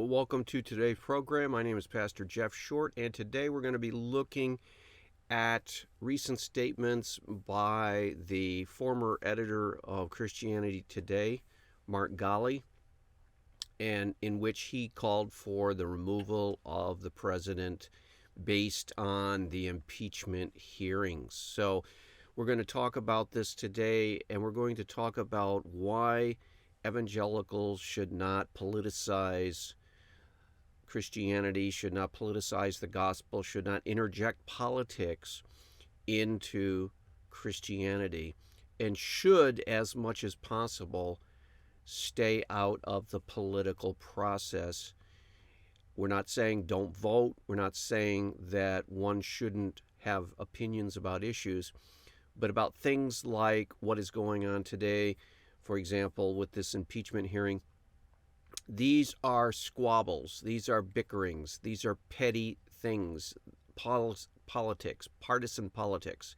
Well, welcome to today's program. My name is Pastor Jeff Short, and today we're going to be looking at recent statements by the former editor of Christianity Today, Mark Galli, and in which he called for the removal of the president based on the impeachment hearings. So we're going to talk about this today, and we're going to talk about why evangelicals should not politicize Christianity, should not politicize the gospel, should not interject politics into Christianity, and should, as much as possible, stay out of the political process. We're not saying don't vote. We're not saying that one shouldn't have opinions about issues, but about things like what is going on today, for example, with this impeachment hearing. These are squabbles. These are bickerings. These are petty things, politics, partisan politics.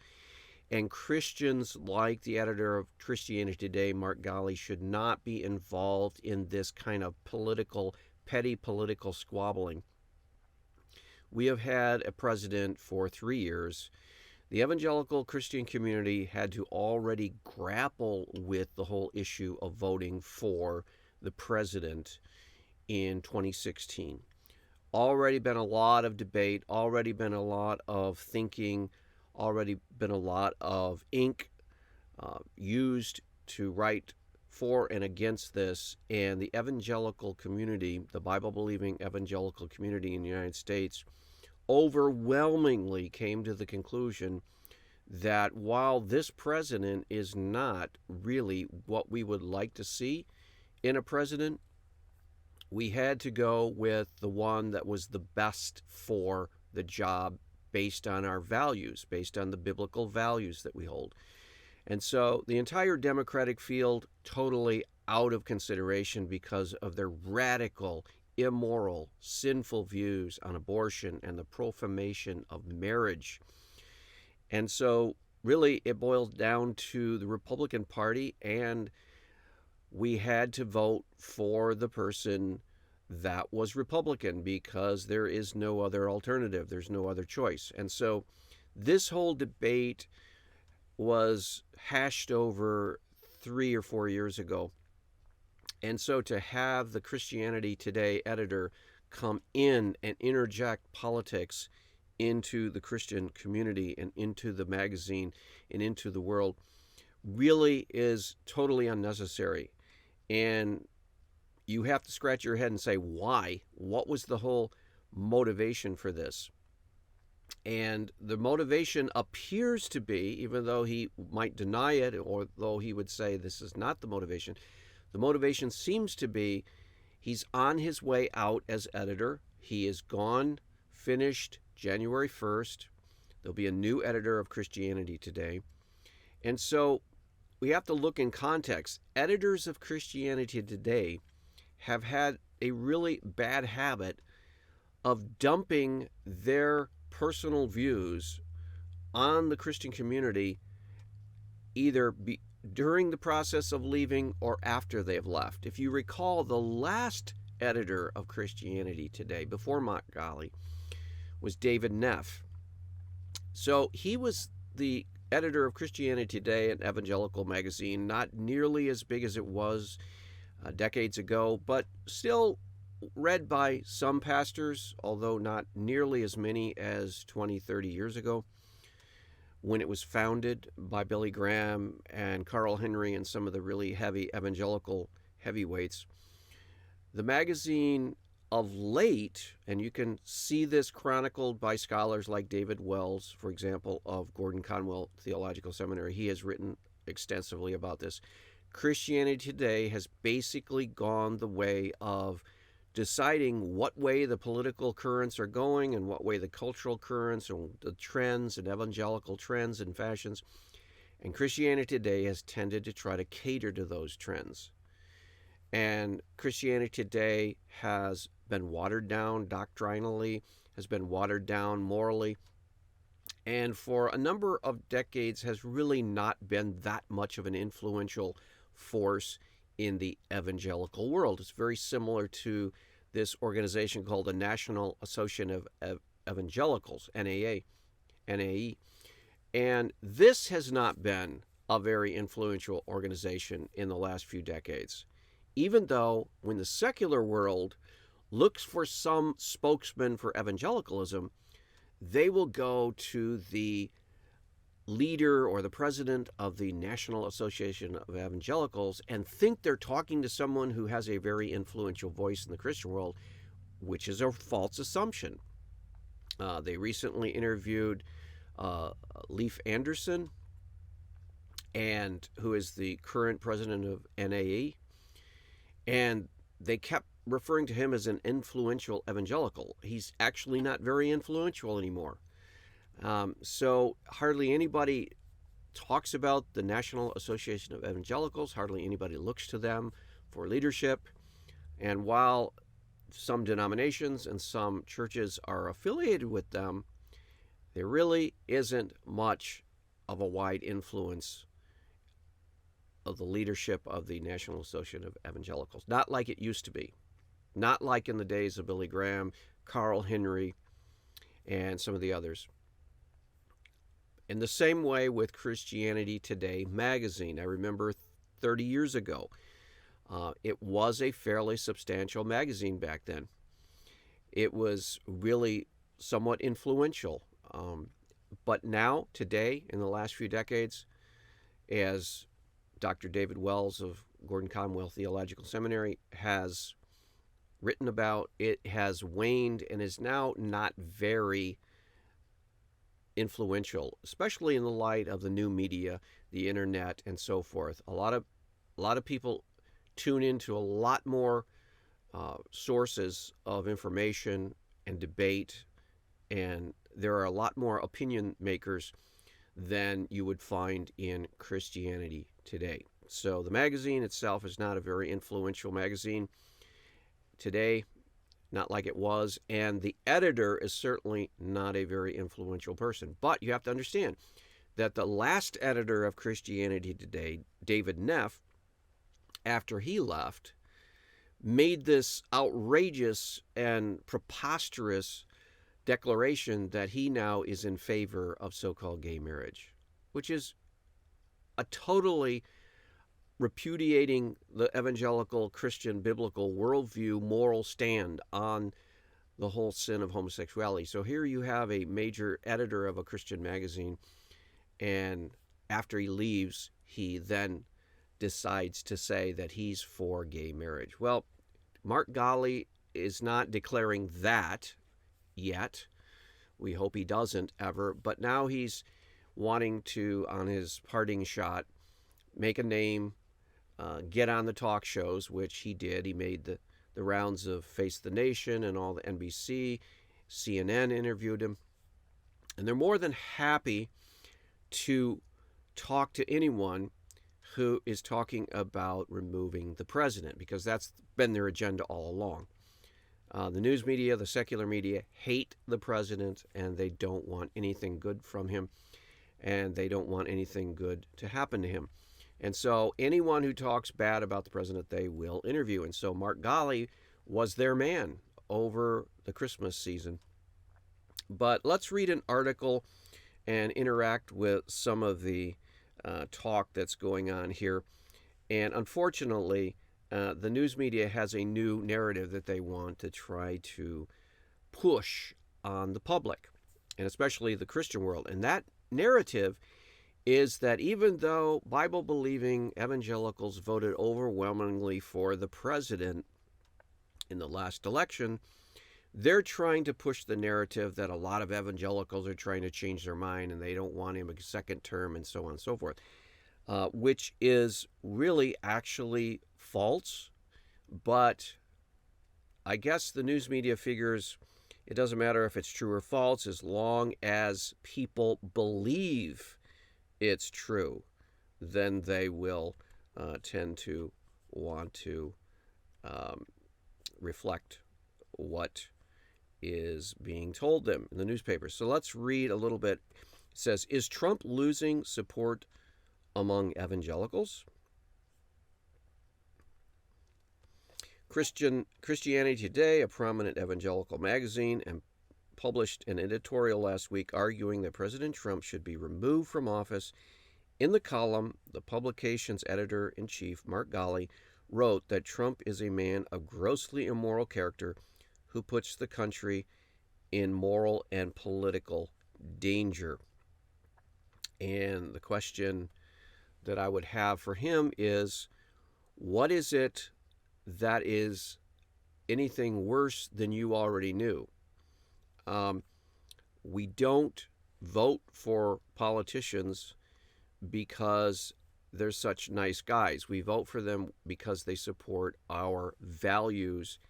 And Christians, like the editor of Christianity Today, Mark Galli, should not be involved in this kind of petty political squabbling. We have had a president for 3 years. The evangelical Christian community had to already grapple with the whole issue of voting for the president in 2016. Already been a lot of debate, already been a lot of thinking, already been a lot of ink used to write for and against this. And the evangelical community, the Bible-believing evangelical community in the United States, overwhelmingly came to the conclusion that while this president is not really what we would like to see in a president, we had to go with the one that was the best for the job based on our values, based on the biblical values that we hold. And so the entire Democratic field totally out of consideration because of their radical, immoral, sinful views on abortion and the profanation of marriage. And so really it boils down to the Republican Party, and we had to vote for the person that was Republican because there is no other alternative. There's no other choice. And so this whole debate was hashed over 3 or 4 years ago. And so to have the Christianity Today editor come in and interject politics into the Christian community and into the magazine and into the world really is totally unnecessary. And you have to scratch your head and say, why? What was the whole motivation for this? And the motivation appears to be, even though he might deny it, or though he would say this is not the motivation seems to be he's on his way out as editor. He is gone, finished January 1st. There'll be a new editor of Christianity Today. And so we have to look in context. Editors of Christianity Today have had a really bad habit of dumping their personal views on the Christian community, either during the process of leaving or after they've left. If you recall, the last editor of Christianity Today, before Mark Galli, was David Neff. So he was the editor of Christianity Today, an evangelical magazine, not nearly as big as it was decades ago, but still read by some pastors, although not nearly as many as 20, 30 years ago when it was founded by Billy Graham and Carl Henry and some of the really heavy evangelical heavyweights. The magazine of late, and you can see this chronicled by scholars like David Wells, for example, of Gordon Conwell Theological Seminary. He has written extensively about this. Christianity Today has basically gone the way of deciding what way the political currents are going and what way the cultural currents and the trends and evangelical trends and fashions. And Christianity Today has tended to try to cater to those trends. And Christianity Today has been watered down doctrinally, has been watered down morally, and for a number of decades has really not been that much of an influential force in the evangelical world. It's very similar to this organization called the National Association of Evangelicals, NAE. And this has not been a very influential organization in the last few decades, even though when the secular world looks for some spokesman for evangelicalism, they will go to the leader or the president of the National Association of Evangelicals and think they're talking to someone who has a very influential voice in the Christian world, which is a false assumption. They recently interviewed Leif Anderson, and who is the current president of NAE, and they kept referring to him as an influential evangelical. He's actually not very influential anymore. So hardly anybody talks about the National Association of Evangelicals. Hardly anybody looks to them for leadership. And while some denominations and some churches are affiliated with them, there really isn't much of a wide influence of the leadership of the National Association of Evangelicals. Not like it used to be. Not like in the days of Billy Graham, Carl Henry, and some of the others. In the same way with Christianity Today magazine. I remember 30 years ago, it was a fairly substantial magazine back then. It was really somewhat influential. But now, today, in the last few decades, as Dr. David Wells of Gordon Conwell Theological Seminary has written about, it has waned and is now not very influential, especially in the light of the new media, the internet, and so forth. A lot of people tune into a lot more sources of information and debate, and there are a lot more opinion makers than you would find in Christianity Today. So the magazine itself is not a very influential magazine today, not like it was, and the editor is certainly not a very influential person. But you have to understand that the last editor of Christianity Today, David Neff, after he left, made this outrageous and preposterous declaration that he now is in favor of so-called gay marriage, which is a totally repudiating the evangelical Christian biblical worldview moral stand on the whole sin of homosexuality. So here you have a major editor of a Christian magazine, and after he leaves, he then decides to say that he's for gay marriage. Well, Mark Galli is not declaring that yet. We hope he doesn't ever, but now he's wanting to, on his parting shot, make a name, get on the talk shows, which he did. He made the rounds of Face the Nation and all the NBC, CNN interviewed him, and they're more than happy to talk to anyone who is talking about removing the president, because that's been their agenda all along. The news media, the secular media, hate the president, and they don't want anything good from him, and they don't want anything good to happen to him. And so anyone who talks bad about the president, they will interview. And so Mark Galli was their man over the Christmas season. But let's read an article and interact with some of the talk that's going on here. And unfortunately, the news media has a new narrative that they want to try to push on the public, and especially the Christian world. And that narrative is that even though Bible-believing evangelicals voted overwhelmingly for the president in the last election, they're trying to push the narrative that a lot of evangelicals are trying to change their mind and they don't want him a second term and so on and so forth, which is really actually false. But I guess the news media figures it doesn't matter if it's true or false as long as people believe it's true, then they will tend to want to reflect what is being told them in the newspapers. So let's read a little bit. It says, is Trump losing support among evangelicals? Christianity Today, a prominent evangelical magazine, and published an editorial last week arguing that President Trump should be removed from office. In the column, the publication's editor-in-chief, Mark Galli, wrote that Trump is a man of grossly immoral character who puts the country in moral and political danger. And the question that I would have for him is, what is it that is anything worse than you already knew? We don't vote for politicians because they're such nice guys. We vote for them because they support our values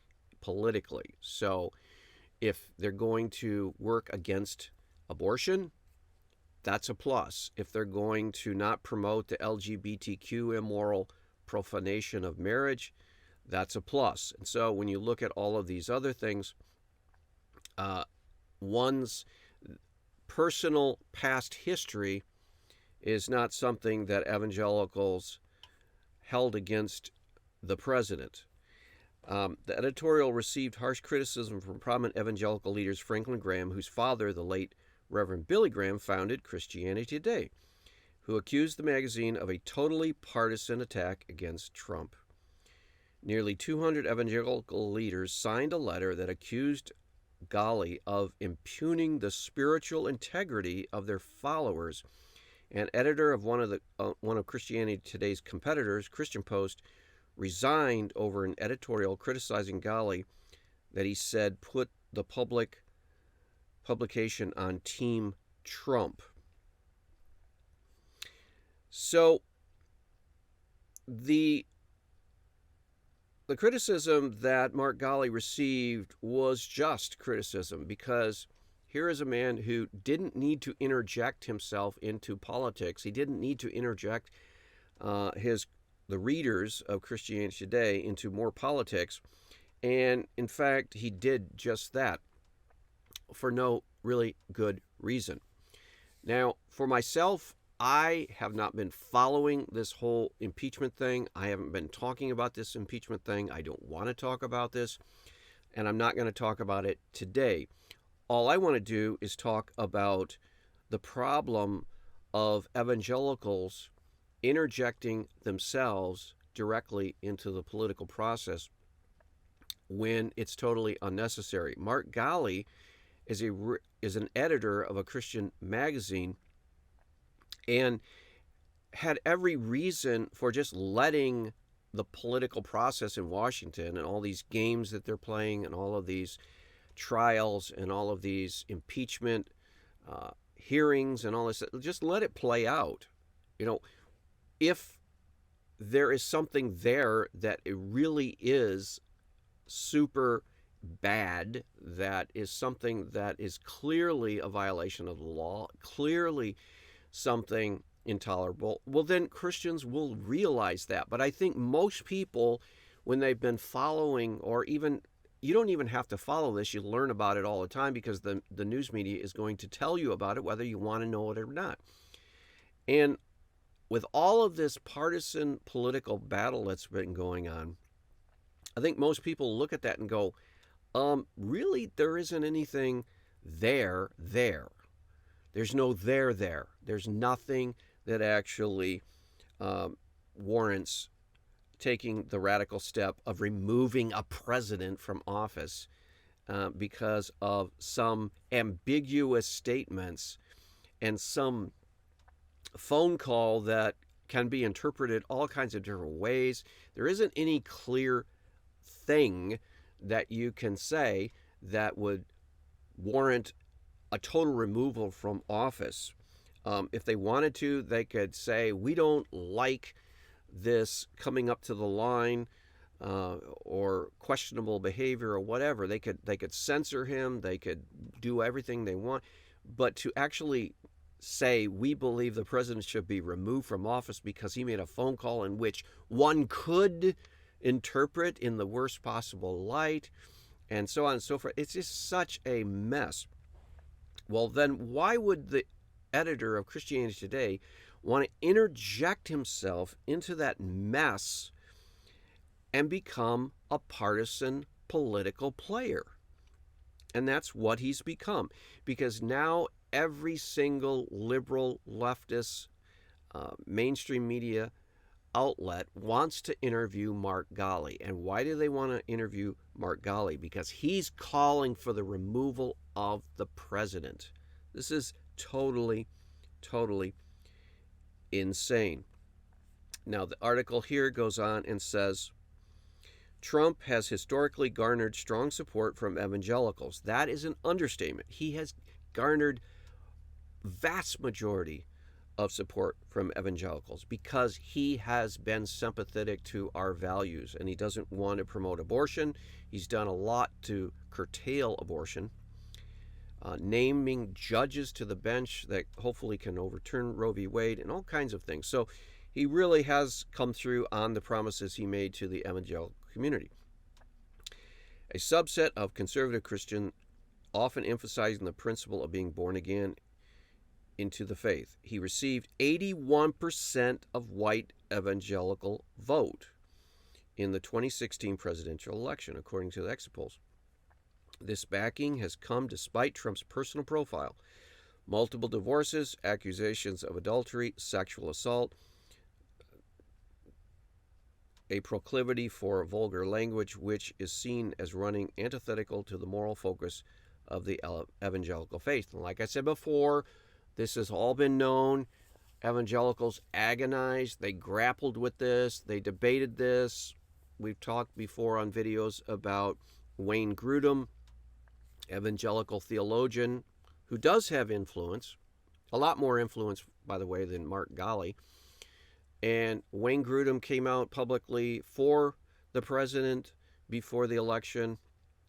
politically. So if they're going to work against abortion, that's a plus. If they're going to not promote the LGBTQ immoral profanation of marriage, that's a plus. And so when you look at all of these other things, one's personal past history is not something that evangelicals held against the president. The editorial received harsh criticism from prominent evangelical leaders Franklin Graham, whose father, the late Reverend Billy Graham, founded Christianity Today, who accused the magazine of a totally partisan attack against Trump. Nearly 200 evangelical leaders signed a letter that accused Galli of impugning the spiritual integrity of their followers. An editor of one of Christianity Today's competitors, Christian Post, resigned over an editorial criticizing Galli that he said put the publication on Team Trump. So the criticism that Mark Galli received was just criticism, because here is a man who didn't need to interject himself into politics. He didn't need to interject the readers of Christianity Today into more politics. And in fact, he did just that for no really good reason. Now, for myself, I have not been following this whole impeachment thing. I haven't been talking about this impeachment thing. I don't want to talk about this, and I'm not going to talk about it today. All I want to do is talk about the problem of evangelicals interjecting themselves directly into the political process when it's totally unnecessary. Mark Galli is an editor of a Christian magazine and had every reason for just letting the political process in Washington and all these games that they're playing and all of these trials and all of these impeachment hearings and all this, just let it play out. You know, if there is something there that it really is super bad, that is something that is clearly a violation of the law, clearly something intolerable, well, then Christians will realize that. But I think most people, when they've been following, or even, you don't even have to follow this, you learn about it all the time because the news media is going to tell you about it whether you want to know it or not. And with all of this partisan political battle that's been going on, I think most people look at that and go, really, there isn't anything there. There's no there. There's nothing that actually warrants taking the radical step of removing a president from office because of some ambiguous statements and some phone call that can be interpreted all kinds of different ways. There isn't any clear thing that you can say that would warrant a total removal from office. If they wanted to, they could say, we don't like this coming up to the line or questionable behavior or whatever. They could censor him. They could do everything they want. But to actually say, we believe the president should be removed from office because he made a phone call in which one could interpret in the worst possible light, and so on and so forth, it's just such a mess. Well, then why would the editor of Christianity Today want to interject himself into that mess and become a partisan political player. And that's what he's become, because now every single liberal, leftist, mainstream media outlet wants to interview Mark Galli. And why do they want to interview Mark Galli? Because he's calling for the removal of the president. This is totally, totally insane. Now, the article here goes on and says, Trump has historically garnered strong support from evangelicals. That is an understatement. He has garnered vast majority of support from evangelicals because he has been sympathetic to our values, and he doesn't want to promote abortion. He's done a lot to curtail abortion, naming judges to the bench that hopefully can overturn Roe v. Wade, and all kinds of things. So he really has come through on the promises he made to the evangelical community. A subset of conservative Christians often emphasizing the principle of being born again into the faith. He received 81% of white evangelical vote in the 2016 presidential election, according to the exit polls. This backing has come despite Trump's personal profile: multiple divorces, accusations of adultery, sexual assault, a proclivity for vulgar language, which is seen as running antithetical to the moral focus of the evangelical faith. And like I said before, this has all been known. Evangelicals agonized. They grappled with this. They debated this. We've talked before on videos about Wayne Grudem, evangelical theologian, who does have influence, a lot more influence, by the way, than Mark Galli. And Wayne Grudem came out publicly for the president before the election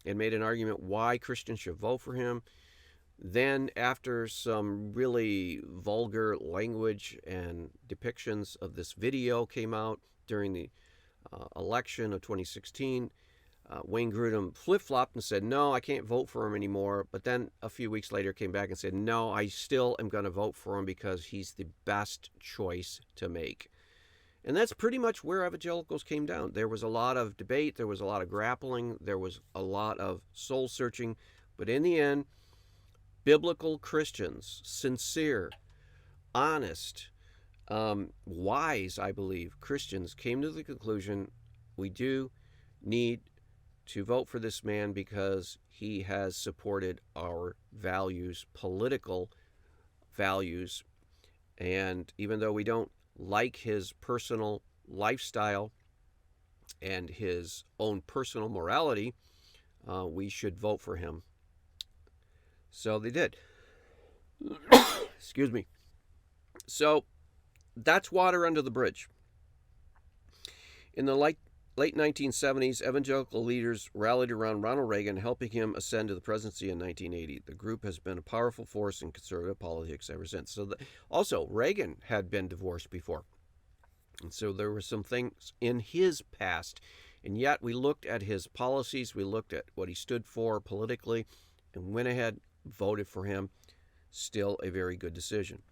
and made an argument why Christians should vote for him. Then, after some really vulgar language and depictions of this video came out during the election of 2016, Wayne Grudem flip-flopped and said, no, I can't vote for him anymore. But then a few weeks later came back and said, no, I still am going to vote for him because he's the best choice to make. And that's pretty much where evangelicals came down. There was a lot of debate. There was a lot of grappling. There was a lot of soul-searching. But in the end, biblical Christians, sincere, honest, wise, I believe, Christians came to the conclusion we do need to vote for this man because he has supported our values, political values. And even though we don't like his personal lifestyle and his own personal morality, we should vote for him. So they did. Excuse me. So that's water under the bridge. In the late 1970s, evangelical leaders rallied around Ronald Reagan, helping him ascend to the presidency in 1980. The group has been a powerful force in conservative politics ever since. So also, Reagan had been divorced before. And so there were some things in his past. And yet we looked at his policies, we looked at what he stood for politically, and went ahead, voted for him. Still a very good decision.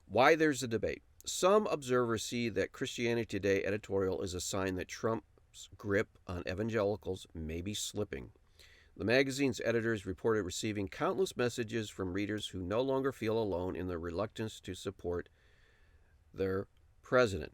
Why there's a debate. Some observers see that Christianity Today editorial is a sign that Trump's grip on evangelicals may be slipping. The magazine's editors reported receiving countless messages from readers who no longer feel alone in their reluctance to support their president.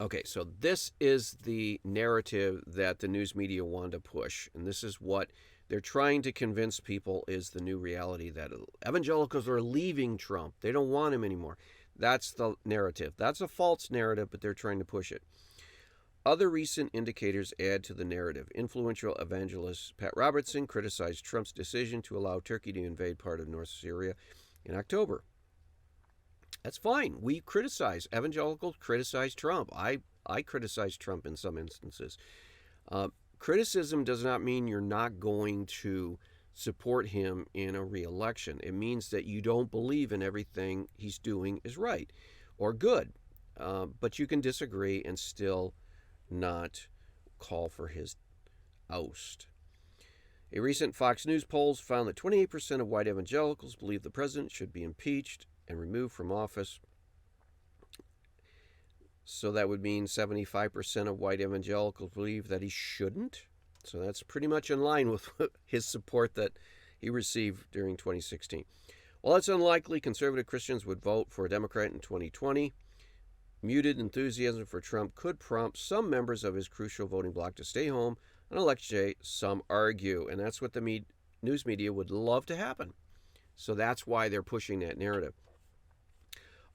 Okay, so this is the narrative that the news media wanted to push, and this is what they're trying to convince people is the new reality, that evangelicals are leaving Trump. They don't want him anymore. That's the narrative. That's a false narrative, but they're trying to push it. Other recent indicators add to the narrative. Influential evangelist Pat Robertson criticized Trump's decision to allow Turkey to invade part of North Syria in October. That's fine. We criticize. Evangelicals criticize Trump. I criticize Trump in some instances. Criticism does not mean you're not going to support him in a re-election. It means that you don't believe in everything he's doing is right or good. But you can disagree and still not call for his oust. A recent Fox News poll found that 28% of white evangelicals believe the president should be impeached and removed from office. So that would mean 75% of white evangelicals believe that he shouldn't. So that's pretty much in line with his support that he received during 2016. While it's unlikely conservative Christians would vote for a Democrat in 2020, muted enthusiasm for Trump could prompt some members of his crucial voting bloc to stay home on election day, some argue. And that's what the news media would love to happen. So that's why they're pushing that narrative.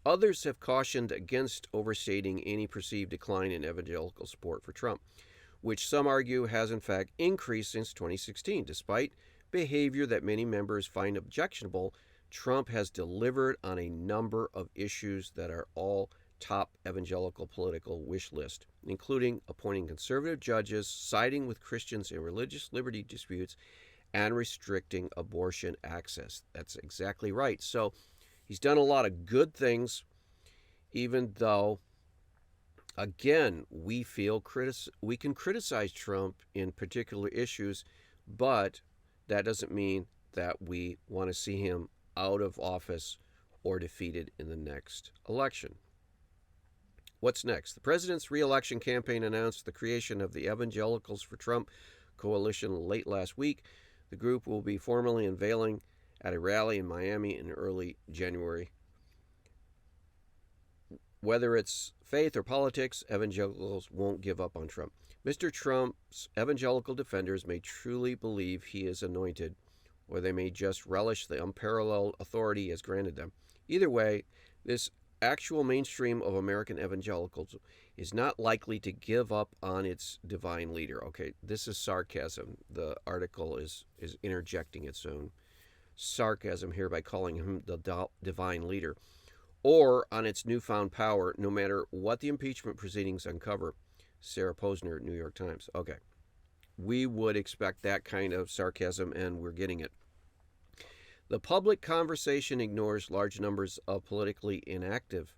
Others have cautioned against overstating any perceived decline in evangelical support for Trump, which some argue has in fact increased since 2016. Despite behavior that many members find objectionable, Trump has delivered on a number of issues that are all top evangelical political wish list, including appointing conservative judges, siding with Christians in religious liberty disputes, and restricting abortion access. That's exactly right. So he's done a lot of good things, even though, again, we feel we can criticize Trump in particular issues, but that doesn't mean that we want to see him out of office or defeated in the next election. What's next? The president's re-election campaign announced the creation of the Evangelicals for Trump coalition late last week. The group will be formally unveiling at a rally in Miami in early January. Whether it's faith or politics, evangelicals won't give up on Trump. Mr. Trump's evangelical defenders may truly believe he is anointed, or they may just relish the unparalleled authority he has granted them. Either way, this actual mainstream of American evangelicals is not likely to give up on its divine leader. Okay, this is sarcasm. The article is interjecting its own sarcasm here by calling him the divine leader, or on its newfound power, no matter what the impeachment proceedings uncover. Sarah Posner, New York Times. Okay, we would expect that kind of sarcasm, and we're getting it. The public conversation ignores large numbers of politically inactive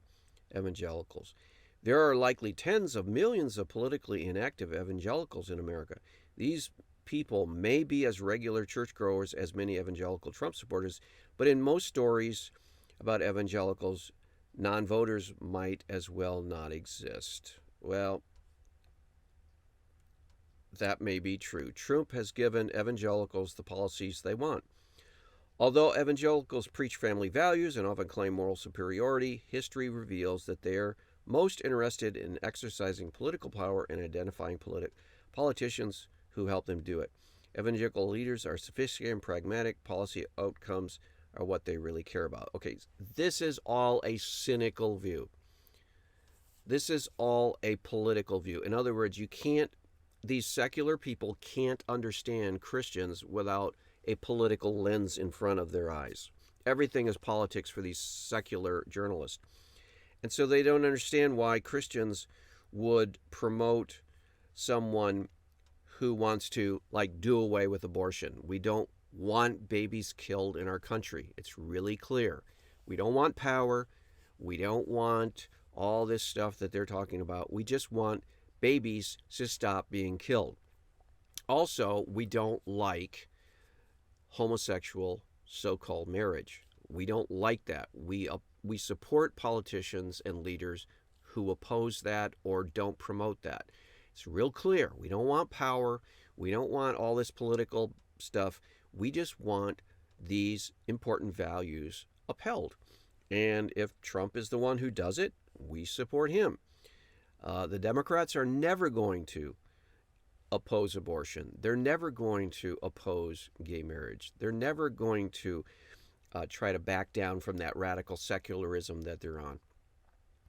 evangelicals. There are likely tens of millions of politically inactive evangelicals in America. These people may be as regular churchgoers as many evangelical Trump supporters, but in most stories about evangelicals, non-voters might as well not exist. Well, that may be true. Trump has given evangelicals the policies they want. Although evangelicals preach family values and often claim moral superiority, history reveals that they are most interested in exercising political power and identifying politicians who help them do it. Evangelical leaders are sophisticated and pragmatic. Policy outcomes are what they really care about. Okay, this is all a cynical view. This is all a political view. In other words, these secular people can't understand Christians without a political lens in front of their eyes. Everything is politics for these secular journalists. And so they don't understand why Christians would promote someone who wants to, do away with abortion. We don't want babies killed in our country. It's really clear. We don't want power. We don't want all this stuff that they're talking about. We just want babies to stop being killed. Also, we don't like homosexual so-called marriage. We don't like that. We support politicians and leaders who oppose that or don't promote that. It's real clear. We don't want power. We don't want all this political stuff. We just want these important values upheld. And if Trump is the one who does it, we support him. The Democrats are never going to oppose abortion. They're never going to oppose gay marriage. They're never going to try to back down from that radical secularism that they're on.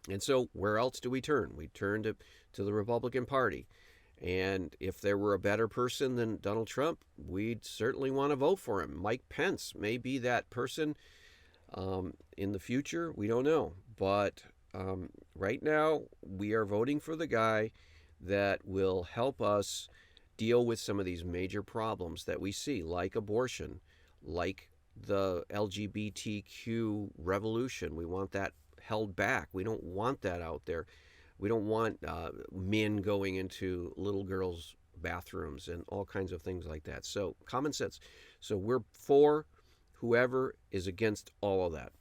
And so where else do we turn? We turn to the Republican Party. And if there were a better person than Donald Trump, we'd certainly want to vote for him. Mike Pence may be that person in the future. We don't know. But right now, we are voting for the guy that will help us deal with some of these major problems that we see, like abortion, like the LGBTQ revolution. We want that held back. We don't want that out there. We don't want men going into little girls' bathrooms and all kinds of things like that. So common sense. So we're for whoever is against all of that.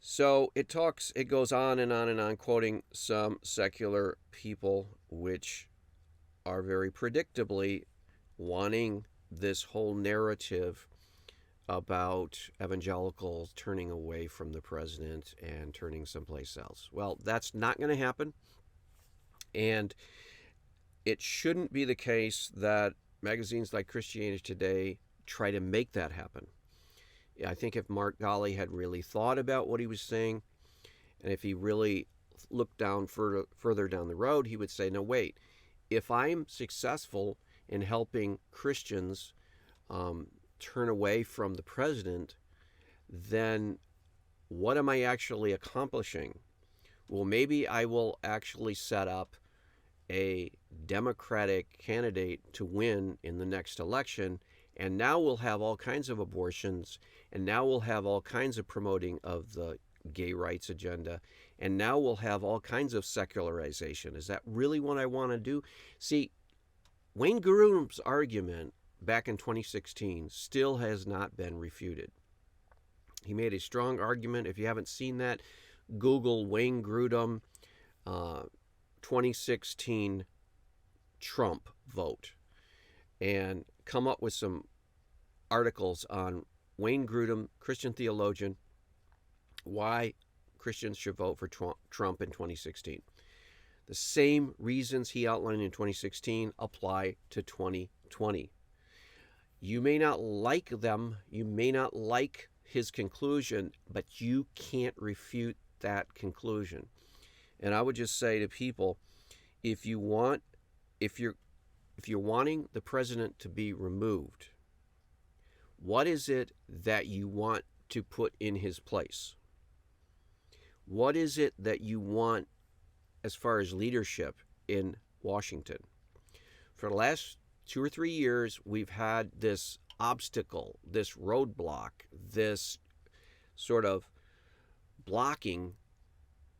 So it goes on and on and on, quoting some secular people, which are very predictably wanting this whole narrative about evangelicals turning away from the president and turning someplace else. Well, that's not going to happen. And it shouldn't be the case that magazines like Christianity Today try to make that happen. I think if Mark Galli had really thought about what he was saying, and if he really looked down further down the road, he would say, no, wait, if I'm successful in helping Christians turn away from the president, then what am I actually accomplishing? Well, maybe I will actually set up a Democratic candidate to win in the next election, and now we'll have all kinds of abortions, and now we'll have all kinds of promoting of the gay rights agenda, and now we'll have all kinds of secularization. Is that really what I want to do? See, Wayne Grudem's argument back in 2016 still has not been refuted. He made a strong argument. If you haven't seen that, Google Wayne Grudem 2016 Trump vote and come up with some articles on Wayne Grudem, Christian theologian, why Christians should vote for Trump in 2016. The same reasons he outlined in 2016 apply to 2020. You may not like them, you may not like his conclusion, but you can't refute that conclusion. And I would just say to people, if you're wanting the president to be removed, what is it that you want to put in his place? What is it that you want as far as leadership in Washington? For the last 2 or 3 years, we've had this obstacle, this roadblock, this sort of blocking.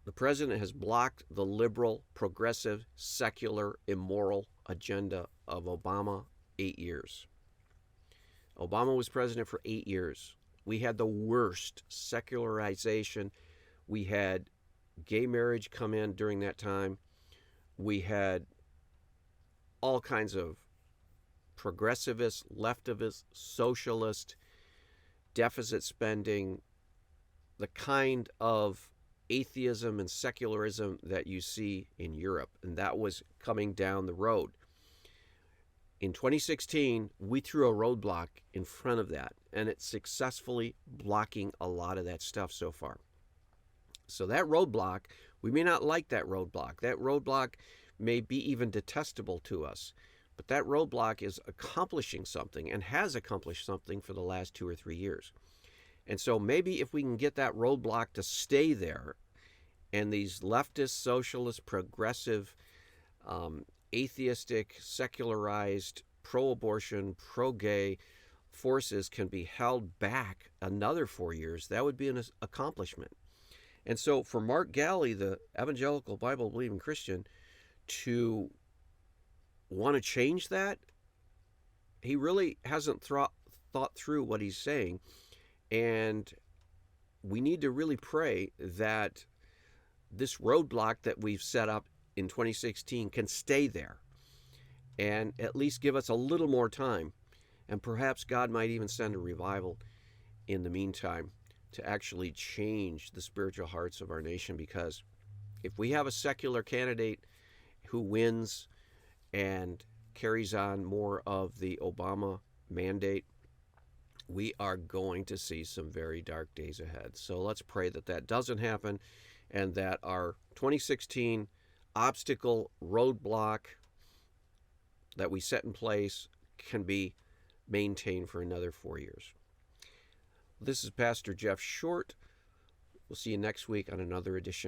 The president has blocked the liberal, progressive, secular, immoral agenda of Obama 8 years. Obama was president for 8 years. We had the worst secularization. We had gay marriage come in during that time. We had all kinds of progressivist, leftivist, socialist, deficit spending, the kind of atheism and secularism that you see in Europe, and that was coming down the road. In 2016, we threw a roadblock in front of that, and it's successfully blocking a lot of that stuff so far. So that roadblock, we may not like that roadblock. That roadblock may be even detestable to us, but that roadblock is accomplishing something and has accomplished something for the last 2 or 3 years. And so maybe if we can get that roadblock to stay there, and these leftist, socialist, progressive, atheistic, secularized, pro-abortion, pro-gay forces can be held back another 4 years, that would be an accomplishment. And so for Mark Galli, the evangelical Bible-believing Christian, to want to change that, he really hasn't thought through what he's saying. And we need to really pray that this roadblock that we've set up in 2016 can stay there and at least give us a little more time. And perhaps God might even send a revival in the meantime to actually change the spiritual hearts of our nation. Because if we have a secular candidate who wins and carries on more of the Obama mandate, we are going to see some very dark days ahead. So let's pray that that doesn't happen and that our 2016 obstacle roadblock that we set in place can be maintained for another 4 years. This is Pastor Jeff Short. We'll see you next week on another edition